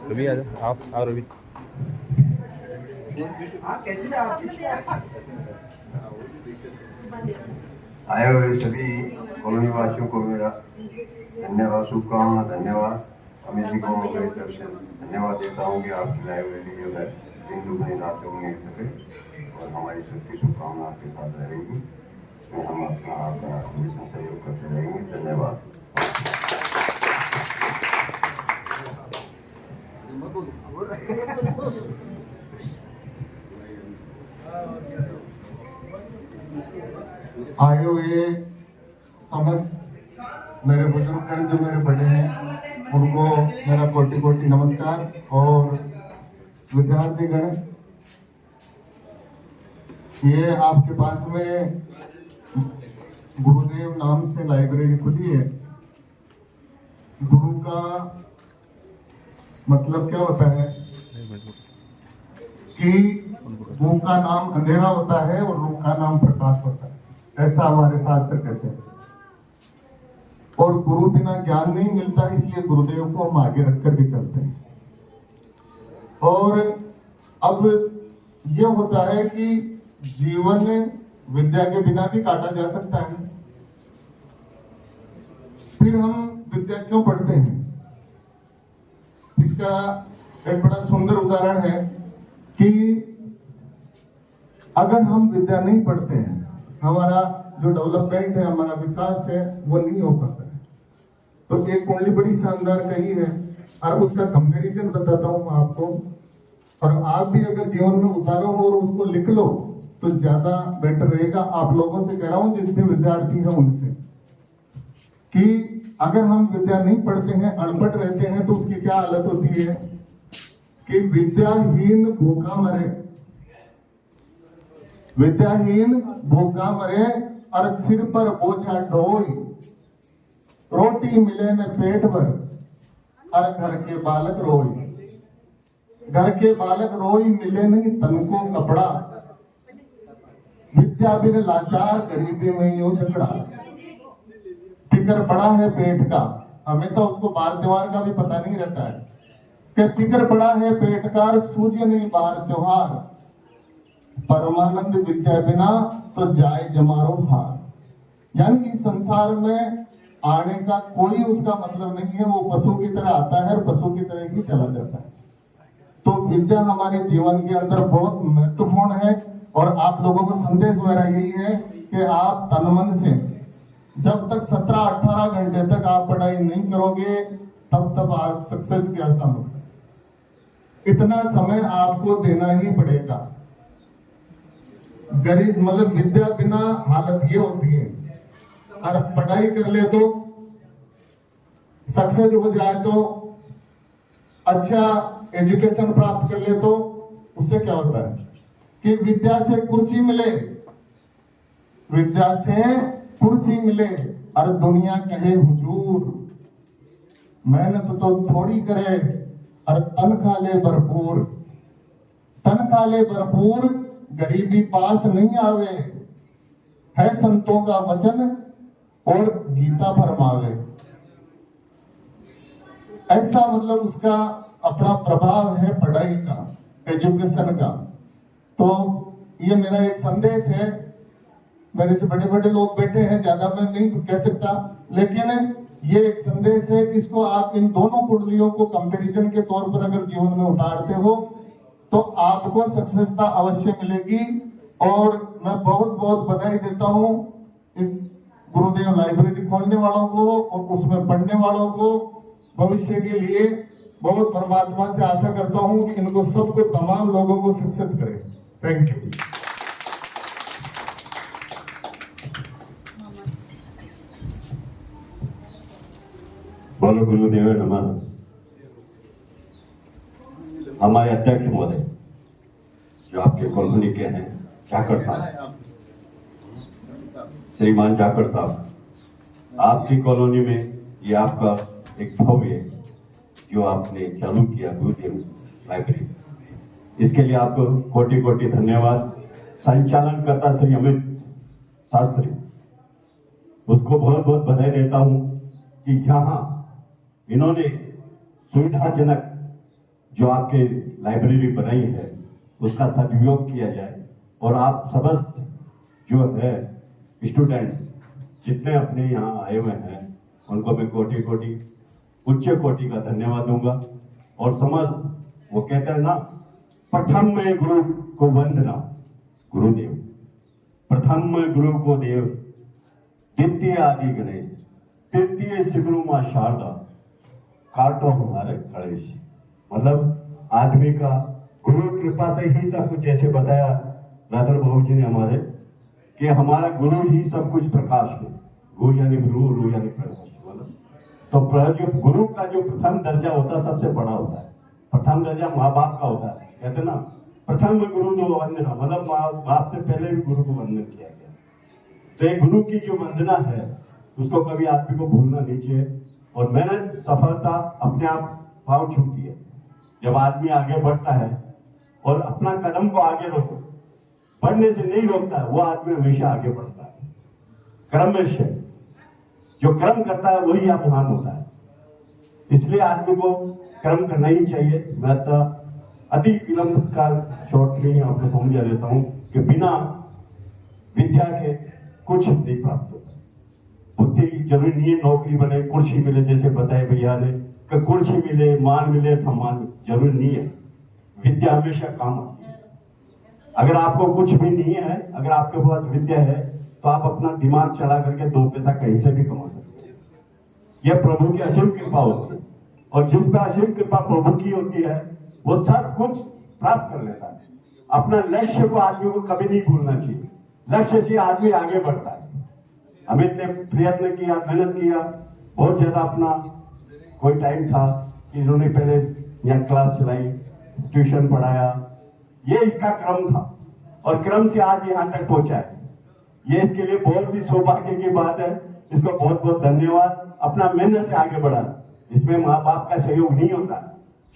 रवि आ जाओ, आओ रवि। आए हुए सभी कॉलोनी वासियों को मेरा धन्यवाद, शुभकामना, धन्यवाद। अमित जी को मैं मेरी तरफ से धन्यवाद देता हूँ कि आपकी लाइब्रेरी जो है दिन दुगनी रात चौगुनी सके और हमारी सबकी शुभकामना आपके साथ रहेगी। इसमें हम अपना आपका हमेशा सहयोग करते रहेंगे। धन्यवाद। आए हुए समस्त मेरे बुजुर्गगण जो मेरे बड़े हैं उनको मेरा कोटि कोटि नमस्कार। और विद्यार्थीगण, ये आपके पास में गुरुदेव नाम से लाइब्रेरी खुली है। गुरु का मतलब क्या होता है कि गु का नाम अंधेरा होता है और रू का नाम प्रकाश होता है, ऐसा हमारे शास्त्र कहते हैं। और गुरु बिना ज्ञान नहीं मिलता, इसलिए गुरुदेव को हम आगे रख करके चलते हैं। और अब यह होता है कि जीवन विद्या के बिना भी काटा जा सकता है, फिर हम विद्या क्यों पढ़ते हैं? इसका एक बड़ा सुंदर उदाहरण है कि अगर हम विद्या नहीं पढ़ते हैं, हमारा जो डेवलपमेंट है, हमारा विकास है, वो नहीं हो पाता है। तो एक कुंडली बड़ी शानदार कही है और उसका कंपैरिजन बताता हूं मैं आपको, और आप भी अगर जीवन में उतारो और उसको लिख लो तो ज्यादा बेटर रहेगा। आप लोगों से कह रहा हूं, जितने विद्यार्थी हैं उनसे, कि अगर हम विद्या नहीं पढ़ते हैं, अनपढ़ रहते हैं, तो उसकी क्या हालत होती है कि विद्याहीन भूखा मरे, विद्याहीन भूखा मरे और सिर पर बोझा ढोई, रोटी मिले न पेट भर और घर के बालक रोई, घर के बालक रोई मिले नहीं तन को कपड़ा, विद्या बिन लाचार गरीबी में यूं झगड़ा। फिक्र पड़ा है पेट का, हमेशा उसको बार त्योहार का भी पता नहीं रहता है कि फिक्र पड़ा है पेट का, सूझे नहीं बार त्योहार, परमानंद विद्या बिना तो जाए जमारो हार। यानी इस संसार में आने का कोई उसका मतलब नहीं है, वो पशु की तरह आता है और पशु की तरह ही चला जाता है। तो विद्या हमारे जीवन के अंदर बहुत महत्वपूर्ण है। और आप लोगों को संदेश मेरा यही है कि आप तन मन से जब तक 17-18 घंटे तक आप पढ़ाई नहीं करोगे, तब आप सक्सेस की आशा होगा। इतना समय आपको देना ही पड़ेगा। गरीब मतलब विद्या बिना हालत ये होती है, और पढ़ाई कर ले तो सक्सेस हो जाए, तो अच्छा एजुकेशन प्राप्त कर ले, तो उससे क्या होता है कि विद्या से कुर्सी मिले, विद्या से कुर्सी मिले और दुनिया कहे हुजूर, मेहनत तो थोड़ी करे और तनख्वाह ले भरपूर, तनख्वाह ले भरपूर, गरीबी पास नहीं आवे, है संतों का वचन और गीता फरमावे। ऐसा मतलब उसका अपना प्रभाव है पढ़ाई का, एजुकेशन का। तो ये मेरा एक संदेश है। मेरे से बड़े बड़े लोग बैठे हैं, ज्यादा मैं नहीं कह सकता, लेकिन ये एक संदेश है। इसको आप इन दोनों कुंडलियों को कंपैरिजन के तौर पर अगर जीवन में उतारते हो तो आपको सक्सेसता अवश्य मिलेगी। और मैं बहुत बहुत बधाई देता हूँ इस गुरुदेव लाइब्रेरी खोलने वालों को और उसमें पढ़ने वालों को। भविष्य के लिए बहुत परमात्मा से आशा करता हूँ कि इनको सबको, तमाम लोगों को सक्सेस करे। Thank you. बोलो गुरुदेव नमः। हमारे अध्यक्ष महोदय जो आपके कॉलोनी के हैं, जाकर साहब, श्रीमान जाकर साहब, आपकी कॉलोनी में ये आपका एक भव्य जो आपने चालू किया गुरुदेव लाइब्रेरी, इसके लिए आपको कोटि कोटि धन्यवाद। संचालन करता श्री अमित शास्त्री, उसको बहुत बहुत बधाई देता हूं कि यहाँ इन्होंने सुविधाजनक जो आपके लाइब्रेरी बनाई है उसका सदुपयोग किया जाए और आप समस्त जो है स्टूडेंट्स जितने अपने यहाँ आए हुए हैं उनको मैं कोटि कोटि उच्च कोटि का धन्यवाद दूंगा। और समस्त वो कहते हैं ना, प्रथम में गुरु को वंदना गुरुदेव, प्रथम में गुरु को देव, द्वितीय आदि गणेश, तृतीय शिवगुरु मां शारदा, काटो हमारे कलेश। मतलब आदमी का गुरु कृपा से ही सब कुछ, जैसे बताया राधर बाबू जी ने हमारे, कि हमारा गुरु ही सब कुछ प्रकाश है। गु यानी गुरु, रू यानी प्रकाश। मतलब तो जो गुरु का जो प्रथम दर्जा होता है सबसे बड़ा होता है। प्रथम दर्जा माँ बाप का होता है। कहते ना, प्रथम गुरु दो वंदना, मतलब माँ बाप से पहले भी गुरु को वंदन किया गया। तो एक गुरु की जो वंदना है उसको कभी आदमी को भूलना नहीं चाहिए। और मेहनत सफलता अपने आप पाँव छूती है जब आदमी आगे बढ़ता है और अपना कदम को आगे रोको, बढ़ने से नहीं रोकता है, वो आदमी हमेशा आगे बढ़ता है। क्रमश है, जो कर्म करता है वही आप महान होता है। इसलिए आदमी को कर्म करना ही चाहिए। मैं तो अति विलंब का शॉर्ट में ही आपको समझा देता हूं कि बिना विद्या के कुछ नहीं प्राप्त होता। बुद्धि जरूरी नहीं है नौकरी बने, कुर्सी मिले, जैसे बताए भैया ने कि कुर्सी मिले, मान मिले, सम्मान जरूरी नहीं है। विद्या हमेशा काम आती है। अगर आपको कुछ भी नहीं है, अगर आपके पास विद्या है तो आप अपना दिमाग चला करके दो पैसा कहीं से भी कमा सकते हैं। यह प्रभु की असीम कृपा होती है। और जिस पर असीम कृपा प्रभु की होती है वो सब कुछ प्राप्त कर लेता है। अपना लक्ष्य को आदमी को कभी नहीं भूलना चाहिए। लक्ष्य से आदमी आगे बढ़ता है। अमित ने प्रयत्न किया, मेहनत किया, बहुत ज्यादा। अपना कोई टाइम था कि इन्होंने पहले यहाँ क्लास चलाई, ट्यूशन पढ़ाया, ये इसका क्रम था और क्रम से आज यहाँ तक पहुंचा है। ये इसके लिए बहुत ही सौभाग्य की बात है। इसको बहुत बहुत धन्यवाद। अपना मेहनत से आगे बढ़ा, इसमें माँ बाप का सहयोग नहीं होता,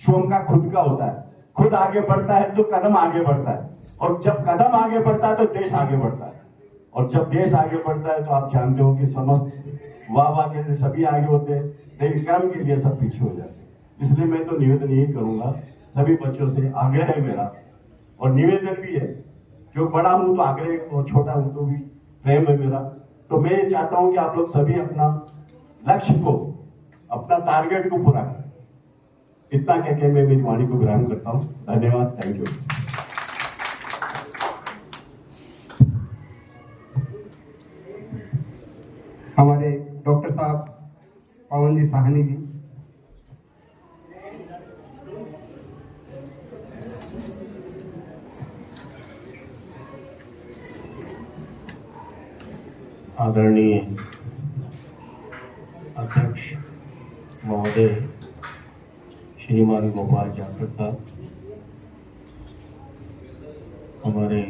स्वयं का खुद का होता है। खुद आगे बढ़ता है तो कदम आगे बढ़ता है, और जब कदम आगे बढ़ता है तो देश आगे बढ़ता है, और जब देश आगे बढ़ता है तो आप जानते हो कि समस्त वाह के लिए सभी आगे होते हैं, लेकिन कर्म के लिए सब पीछे हो जाते हैं। इसलिए मैं तो निवेदन यही करूंगा सभी बच्चों से, आग्रह है मेरा और निवेदन भी है। जो बड़ा हूं तो आग्रह और छोटा हूं तो भी प्रेम है मेरा। तो मैं ये चाहता हूं कि आप लोग सभी अपना लक्ष्य को, अपना टारगेट को पूरा करें। इतना कह के मैं मेरी वाणी को विराम करता हूं। धन्यवाद। Thank you. हमारे डॉक्टर साहब पवन जी साहनी जी, आदरणीय अध्यक्ष महोदय श्रीमान गोपाल जाखड़ साहब, हमारे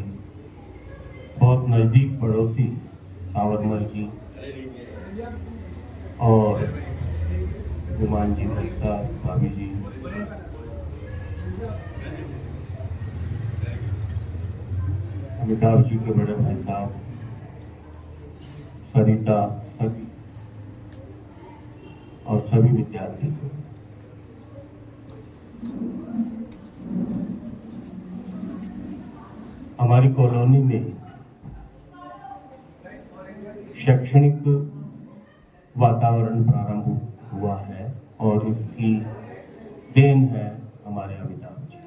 बहुत नज़दीक पड़ोसी सावरमल जी और गुमान जी भाई साहब, भाभी जी, अमिताभ जी के बड़े भाई साहब, सरिता, सभी और सभी विद्यार्थी, हमारी कॉलोनी में शैक्षणिक वातावरण प्रारंभ हुआ है और इसकी देन है हमारे अमिताभ जी,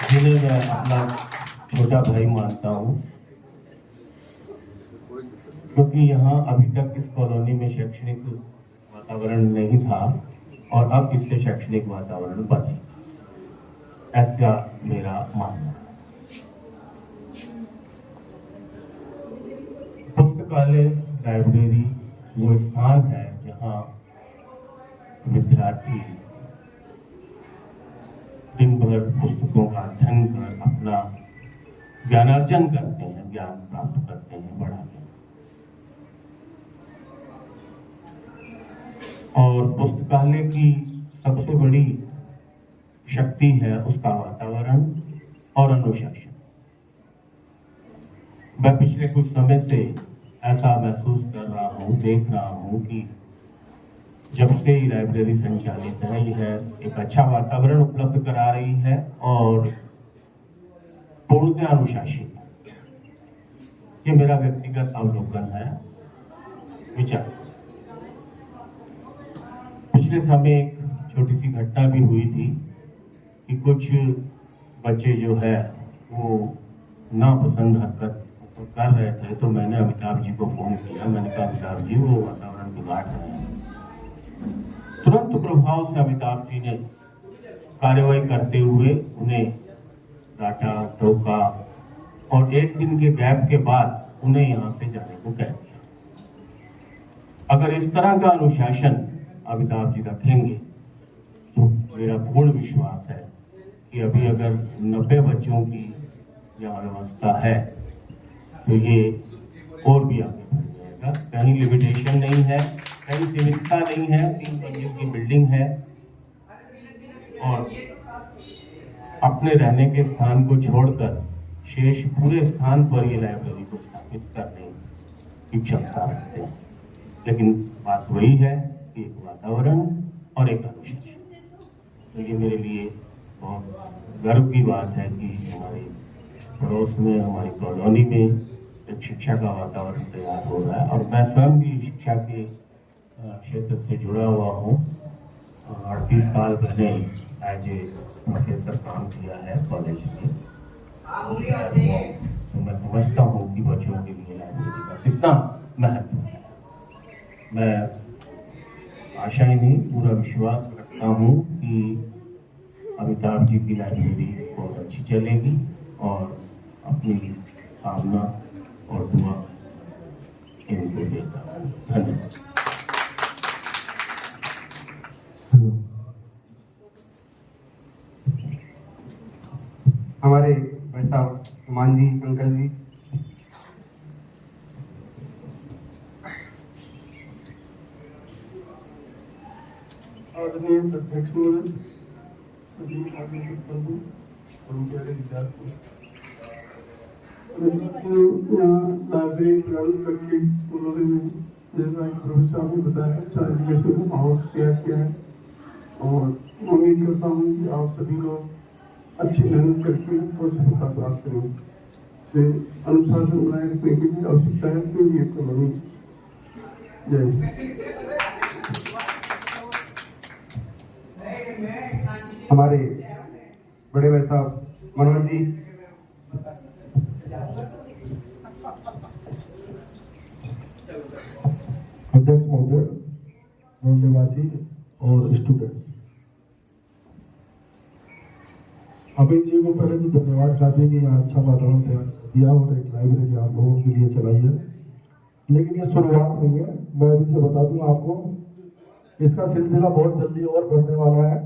जिन्हें मैं अपना छोटा भाई मानता हूँ, क्योंकि यहाँ अभी तक इस कॉलोनी में शैक्षणिक वातावरण नहीं था और अब इससे शैक्षणिक वातावरण बने, ऐसा मेरा मानना है। पुस्तकालय, लाइब्रेरी वो स्थान है जहाँ विद्यार्थी दिन भर पुस्तकों का अध्ययन कर अपना ज्ञानार्जन करते हैं, ज्ञान प्राप्त करते हैं, बढ़ाते हैं। और पुस्तकालय की सबसे बड़ी शक्ति है उसका वातावरण और अनुशासन। मैं पिछले कुछ समय से ऐसा महसूस कर रहा हूँ, देख रहा हूँ कि जब से ये लाइब्रेरी संचालित है, यह एक अच्छा वातावरण उपलब्ध करा रही है और पूर्णतः अनुशासित। ये मेरा व्यक्तिगत अवलोकन है, विचार। पिछले समय एक छोटी सी घटना भी हुई थी कि कुछ बच्चे जो है वो नापसंद हरकत कर रहे थे, तो मैंने अमिताभ जी को फोन किया। मैंने कहा अमिताभ जी, वो वातावरण बिगाड़ रहे हैं। तुरंत प्रभाव से अमिताभ जी ने कार्रवाई करते हुए उन्हें डांटा, टोका और एक दिन के गैप के बाद उन्हें यहाँ से जाने को कह दिया। अगर इस तरह का अनुशासन अमिताभ जी रखेंगे तो मेरा पूर्ण विश्वास है कि अभी अगर 90 बच्चों की यहाँ व्यवस्था है तो ये और भी आगे बढ़ जाएगा। कहीं लिमिटेशन नहीं है, कहीं सीमितता नहीं है। 3 मंजिल की बिल्डिंग है और अपने रहने के स्थान को छोड़कर शेष पूरे स्थान पर ये लाइब्रेरी को स्थापित करने की क्षमता रखते हैं। लेकिन बात वही है कि एक वातावरण और एक अनुशासन। तो ये मेरे लिए बहुत गर्व की बात है कि हमारे पड़ोस में, हमारी कॉलोनी में एक शिक्षा का वातावरण तैयार हो रहा है। और मैं स्वयं भी शिक्षा के क्षेत्र से जुड़ा हुआ हूँ। 38 साल मैंने एज ए प्रोफेसर काम किया है कॉलेज में। तो मैं समझता हूँ कि बच्चों के लिए लाइब्रेरी का कितना महत्व है। मैं आशा ही नहीं, पूरा विश्वास रखता हूँ कि अमिताभ जी की लाइब्रेरी बहुत अच्छी चलेगी और अपनी कामना और दुआ इनको देता हूँ। धन्यवाद। हमारे भाई साहब मान जी, अंकल जी। आदरणीय अध्यक्ष महोदय, सभी आगंतुक बंधु और प्यारे विद्यार्थी, यहाँ लाइब्रेरी प्रारंभ करके उन्होंने जैसा कि प्रोफेसर साहब ने बताया, अच्छा एजुकेशन का माहौल तैयार किया है और उम्मीद करता हूँ कि आप सभी लोग अच्छी मेहनत करके और सफलता प्राप्त करेंगे। इसलिए अनुशासन बनाए रखने की भी आवश्यकता है क्योंकि ये कॉलोनी। जय हिंद। हमारे बड़े भाई साहब मनोज जी। अध्यक्ष महोदय, निवासी और स्टूडेंट्स, अमित जी को पहले तो धन्यवाद काफी कि यहाँ अच्छा वातावरण तैयार किया और एक लाइब्रेरी आप लोगों के लिए चलाई है। लेकिन ये शुरुआत नहीं है, मैं अभी से बता दूं आपको, इसका सिलसिला बहुत जल्दी और बढ़ने वाला है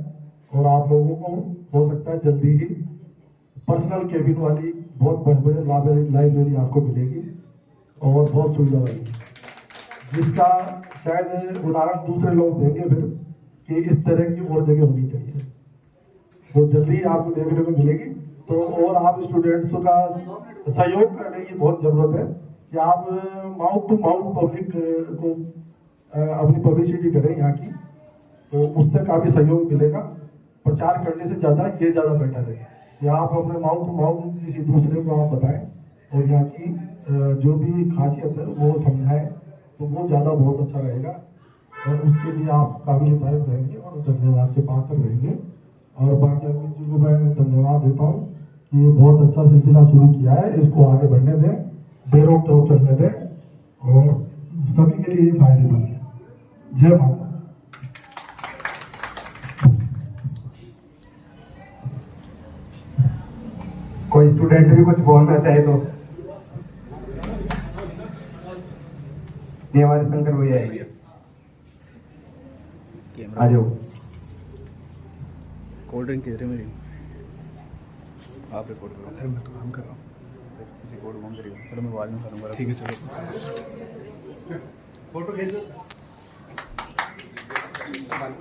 और आप लोगों को हो सकता है जल्दी ही पर्सनल केबिन वाली बहुत बढ़िया लाइब्रेरी आपको मिलेगी और बहुत सुविधा वाली, जिसका शायद उदाहरण दूसरे लोग देंगे फिर कि इस तरह की और जगह होनी चाहिए। वो जल्दी ही आपको देखने को मिलेगी। तो और आप स्टूडेंट्स का सहयोग करने की बहुत जरूरत है कि आप माउथ टू माउथ पब्लिक को अपनी पब्लिसिटी करें यहाँ की, तो उससे काफ़ी सहयोग मिलेगा। प्रचार करने से ज़्यादा ये ज़्यादा बेटर है कि आप अपने माउथ टू माउथ किसी दूसरे को आप बताएं और यहाँ की जो भी खासियत है वो समझाएं, तो वो ज़्यादा बहुत अच्छा रहेगा और उसके लिए आप काबिल तारीफ रहेंगे और धन्यवाद के पात्र रहेंगे। और बाकी अमित जी को मैं धन्यवाद देता हूँ कि ये बहुत अच्छा सिलसिला शुरू किया है, इसको आगे बढ़ने दें, बेरोक टोक चलने दें और सभी के लिए फायदेमंद है। जय माता। कोई स्टूडेंट भी कुछ बोलना चाहे तो ये हमारे शंकर भैया है, आ जाओ। कोल्ड ड्रिंक किधर है मेरी? आप रिकॉर्ड करो। अरे मैं तो काम कर रहा हूँ, रिकॉर्ड कौन करेगा? चलो मैं बाद में करूँगा। ठीक है, चलो फोटो खींचो,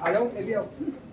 आ जाओ, ये भी आओ।